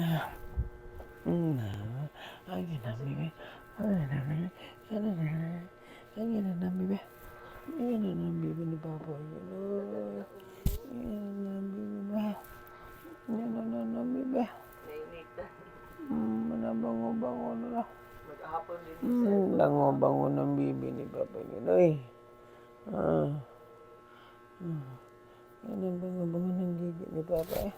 Ay, ginambi. Ay, ginambi. Ay, ginambi ba? Ay, ginambi ba ni Papa? Ay, ginambi ba? Ay, ginambi ba? Bango-bango na lang. Bango-bango ng bibi ni Papa yun. Ay. Yan ang bango-bango ng bibi ni Papa eh.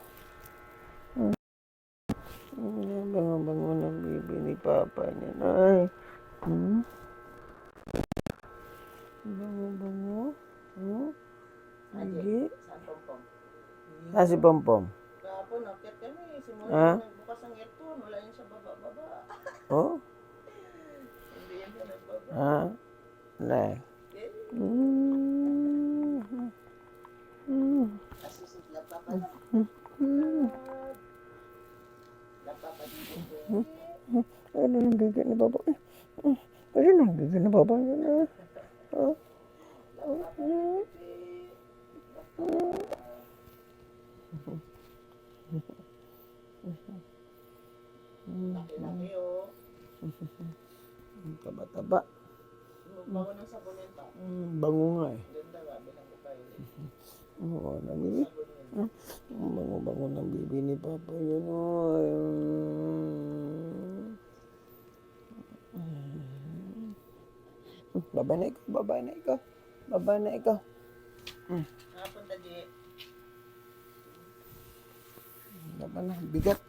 Bango-bango ng bibi ni Papa niya. Ay. Bango-bango. Hindi. Ah, si Pompom. Kahapon, nakit kami. Simula nagbukas ang aircon. Wala yun sa baba-baba. Oh? Hindi yan sa nagbaba. Ah? Wala. Asusit na papa lang. Napapa dito. Ano nang gigit ni Papa? Ano nang gigit ni Papa? Laki-laki oh. Taba-taba. Bango ng saboneta. Bango nga eh. Ganda nga, bilang ko kayo. Oo, namili. Bango-bango ng bibi ni Papa yun. Baba na ikaw, baba na ikaw. Baba na ikaw. Nakapunta di. Baba na, bigat.